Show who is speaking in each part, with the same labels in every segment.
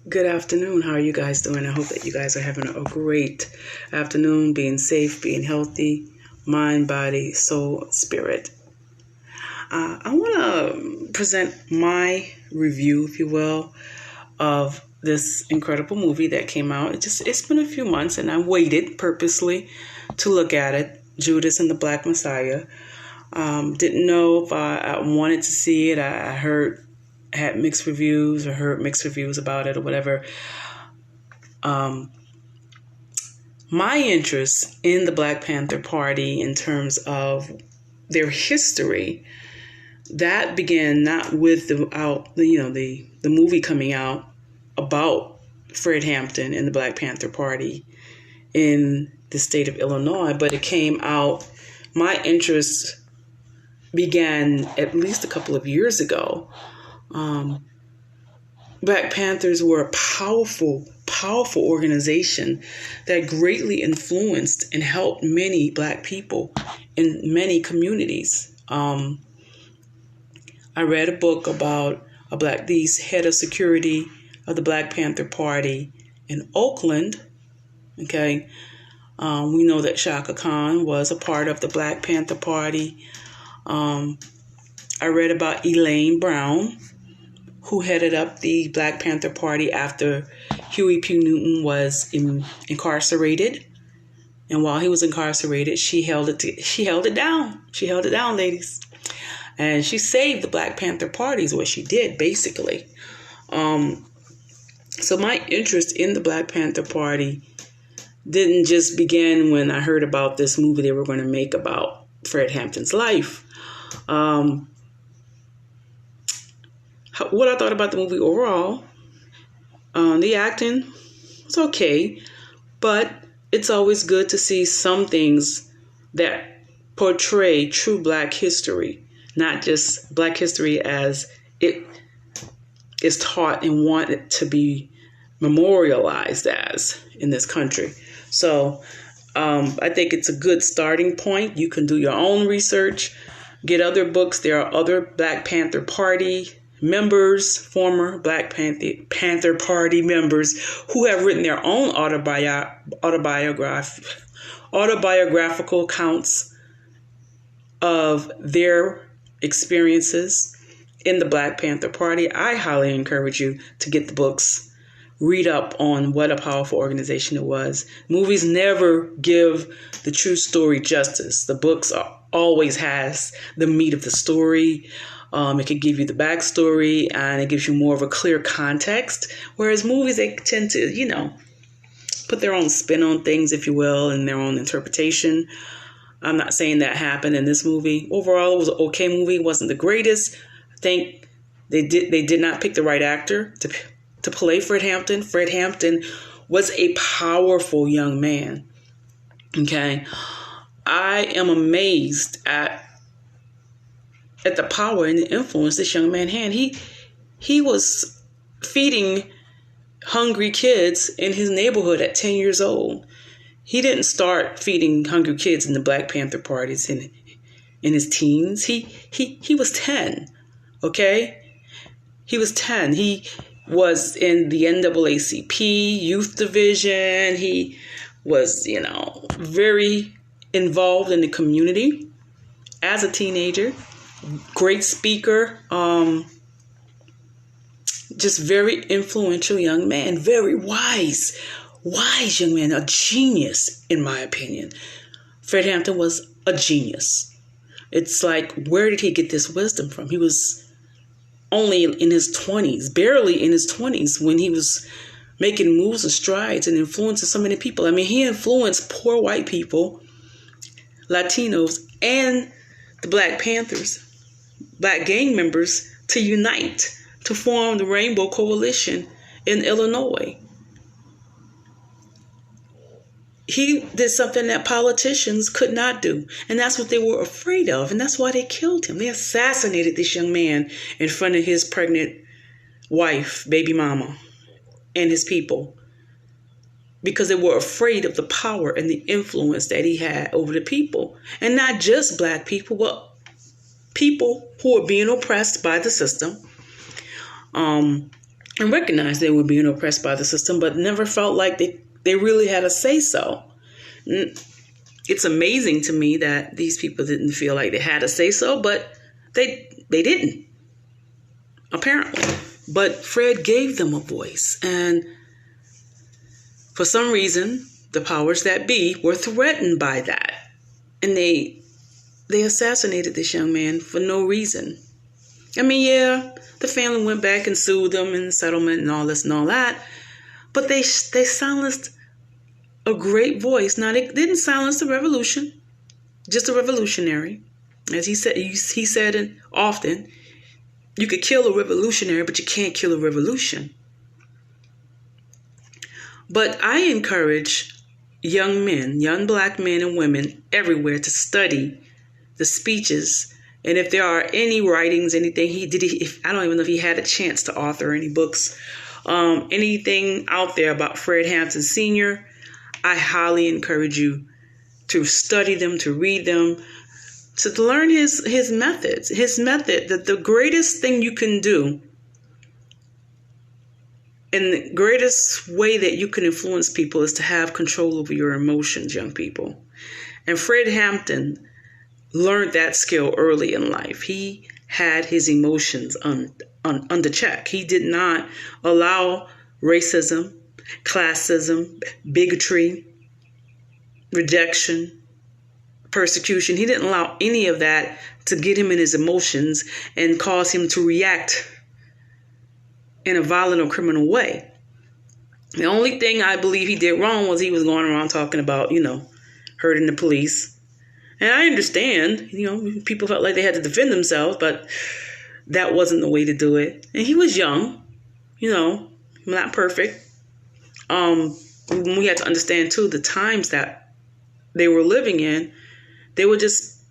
Speaker 1: Good afternoon. How are you guys doing? I hope that you guys are having a great afternoon, being safe, being healthy, mind, body, soul, spirit. I want to present my review, if you will, of this incredible movie that came out. It's been a few months, and I waited purposely to look at it. Judas and the Black Messiah. Didn't know if I wanted to see it. I had mixed reviews or heard mixed reviews about it or whatever. My interest in the Black Panther Party in terms of their history, that began not with the movie coming out about Fred Hampton and the Black Panther Party in the state of Illinois, but it came out. My interest began at least a couple of years ago. Black Panthers were a powerful organization that greatly influenced and helped many Black people in many communities. I read a book about the head of security of the Black Panther Party in Oakland. Okay, we know that Shaka Khan was a part of the Black Panther Party. I read about Elaine Brown, who headed up the Black Panther Party after Huey P. Newton was incarcerated. And while he was incarcerated, she held it down. She held it down, ladies. And she saved the Black Panther Party is what she did, basically. So my interest in the Black Panther Party didn't just begin when I heard about this movie they were going to make about Fred Hampton's life. What I thought about the movie overall, the acting was okay, but it's always good to see some things that portray true Black history, not just Black history as it is taught and wanted to be memorialized as in this country. So I think it's a good starting point. You can do your own research, get other books. There are other Black Panther Party members, former Black Panther Party members who have written their own autobiographical accounts of their experiences in the Black Panther Party. I highly encourage you to get the books, read up on what a powerful organization it was. Movies never give the true story justice. The books always has the meat of the story. It can give you the backstory, and it gives you more of a clear context. Whereas movies, they tend to, put their own spin on things, if you will, and their own interpretation. I'm not saying that happened in this movie. Overall, it was an okay movie. It wasn't the greatest. I think they did not pick the right actor to play Fred Hampton. Fred Hampton was a powerful young man. Okay, I am amazed at the power and the influence this young man had. He was feeding hungry kids in his neighborhood at 10 years old. He didn't start feeding hungry kids in the Black Panther parties in his teens. He was 10. Okay? He was 10. He was in the NAACP youth division. He was, very involved in the community as a teenager. Great speaker, just very influential young man, very wise young man, a genius, in my opinion. Fred Hampton was a genius. It's like, where did he get this wisdom from? He was only in his 20s, barely in his 20s, when he was making moves and strides and influencing so many people. I mean, he influenced poor white people, Latinos, and the Black Panthers, Black gang members, to unite, to form the Rainbow Coalition in Illinois. He did something that politicians could not do, and that's what they were afraid of, and that's why they killed him. They assassinated this young man in front of his pregnant wife, baby mama, and his people, because they were afraid of the power and the influence that he had over the people, and not just Black people, but people who were being oppressed by the system. and recognized they were being oppressed by the system, but never felt like they really had a say-so. It's amazing to me that these people didn't feel like they had a say-so, but they didn't, apparently. But Fred gave them a voice, and for some reason, the powers that be were threatened by that, and they assassinated this young man for no reason. I mean, yeah, the family went back and sued them in the settlement and all this and all that, but they silenced a great voice. Now, they didn't silence the revolution, just a revolutionary. As he said often, you could kill a revolutionary, but you can't kill a revolution. But I encourage young men, young black men and women everywhere to study the speeches. And if there are any writings, anything I don't even know if he had a chance to author any books, anything out there about Fred Hampton Sr., I highly encourage you to study them, to read them, to learn his methods. His method, that the greatest thing you can do and the greatest way that you can influence people is to have control over your emotions, young people. And Fred Hampton learned that skill early in life. He had his emotions under check. He did not allow racism, classism, bigotry, rejection, persecution. He didn't allow any of that to get him in his emotions and cause him to react in a violent or criminal way. The only thing I believe he did wrong was he was going around talking about, hurting the police. And I understand, people felt like they had to defend themselves, but that wasn't the way to do it. And he was young, not perfect. We had to understand too, the times that they were living in, they were just,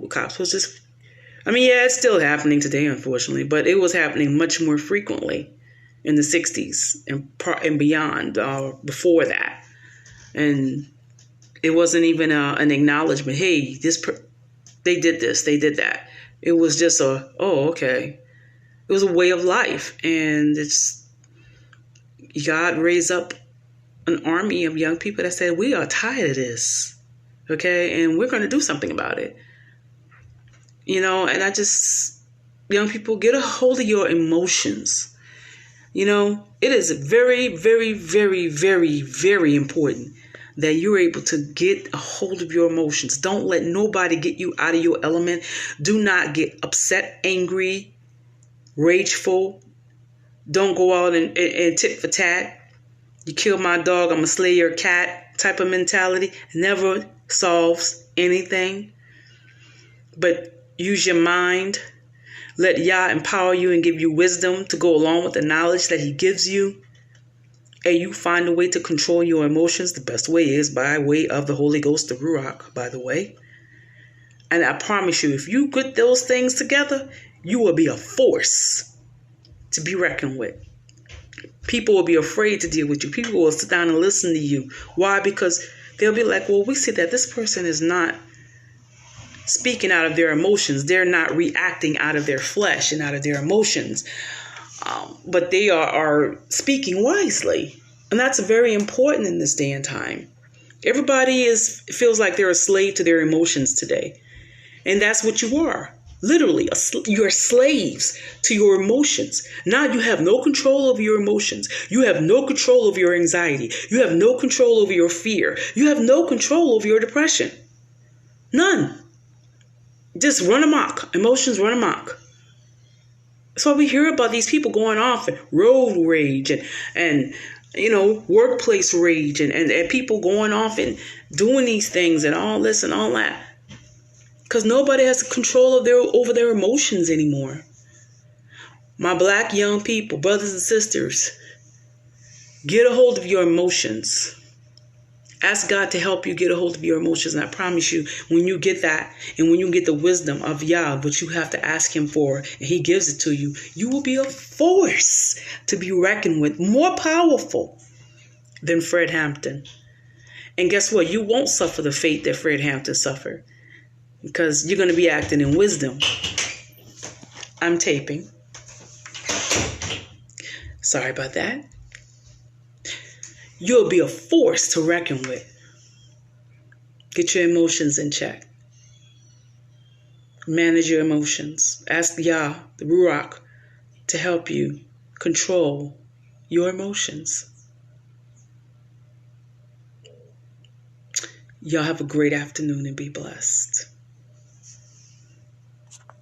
Speaker 1: cops was just, it's still happening today, unfortunately, but it was happening much more frequently in the 60s and beyond, before that. And it wasn't even an acknowledgement, hey, they did this, they did that. It was just okay. It was a way of life. And God raised up an army of young people that said, we are tired of this, okay? And we're going to do something about it. And young people, get a hold of your emotions. It is very, very, very, very, very important that you're able to get a hold of your emotions. Don't let nobody get you out of your element. Do not get upset, angry, rageful. Don't go out and tit for tat. You kill my dog, I'm going to slay your cat type of mentality. Never solves anything. But use your mind. Let Yah empower you and give you wisdom to go along with the knowledge that he gives you. And you find a way to control your emotions. The best way is by way of the Holy Ghost, the Ruach, by the way. And I promise you, if you get those things together, you will be a force to be reckoned with. People will be afraid to deal with you. People will sit down and listen to you. Why? Because they'll be like, well, we see that this person is not speaking out of their emotions. They're not reacting out of their flesh and out of their emotions. But they are speaking wisely. And that's very important in this day and time. Everybody feels like they're a slave to their emotions today. And that's what you are. Literally, you're slaves to your emotions. Now you have no control over your emotions. You have no control over your anxiety. You have no control over your fear. You have no control over your depression. None. Just run amok. Emotions run amok. So we hear about these people going off and road rage and workplace rage and people going off and doing these things and all this and all that. Because nobody has control over their emotions anymore. My black young people, brothers and sisters, get a hold of your emotions. Ask God to help you get a hold of your emotions. And I promise you, when you get that and when you get the wisdom of Yah, which you have to ask him for, and he gives it to you, you will be a force to be reckoned with, more powerful than Fred Hampton. And guess what? You won't suffer the fate that Fred Hampton suffered because you're going to be acting in wisdom. I'm taping. Sorry about that. You'll be a force to reckon with. Get your emotions in check. Manage your emotions. Ask Yah, the Ruach, to help you control your emotions. Y'all have a great afternoon and be blessed.